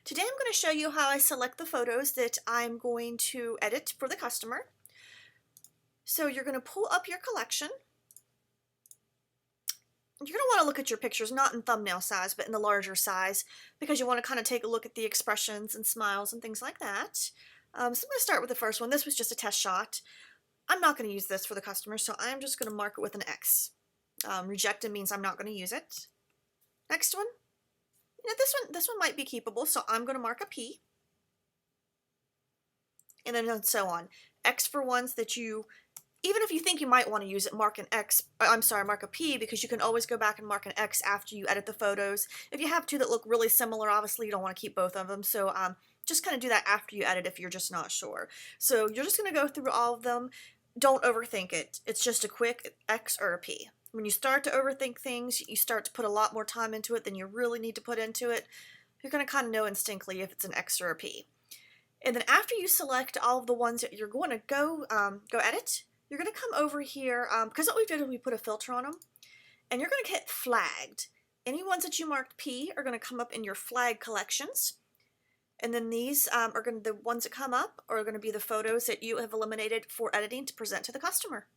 Today I'm going to show you how I select the photos that I'm going to edit for the customer. So you're going to pull up your collection. You're going to want to look at your pictures, not in thumbnail size, but in the larger size, because you want to kind of take a look at the expressions and smiles and things like that. So I'm going to start with the first one. This was just a test shot. I'm not going to use this for the customer, so I'm just going to mark it with an X. Rejected means I'm not going to use it. Next one. This one might be keepable, so I'm going to mark a P. And then so on. X for ones that you, even if you think you might want to use it, mark an X, mark a P, because you can always go back and mark an X after you edit the photos. If you have two that look really similar, obviously you don't want to keep both of them, so just kind of do that after you edit if you're just not sure. So you're just going to go through all of them. Don't overthink it. It's just a quick X or a P. When you start to overthink things, you start to put a lot more time into it than you really need to put into it. You're going to kind of know instinctively if it's an X or a P. And then after you select all of the ones that you're going to go edit, you're going to come over here, because what we did is we put a filter on them, and you're going to hit flagged. Any ones that you marked P are going to come up in your flag collections. And then these the ones that come up are going to be the photos that you have eliminated for editing to present to the customer.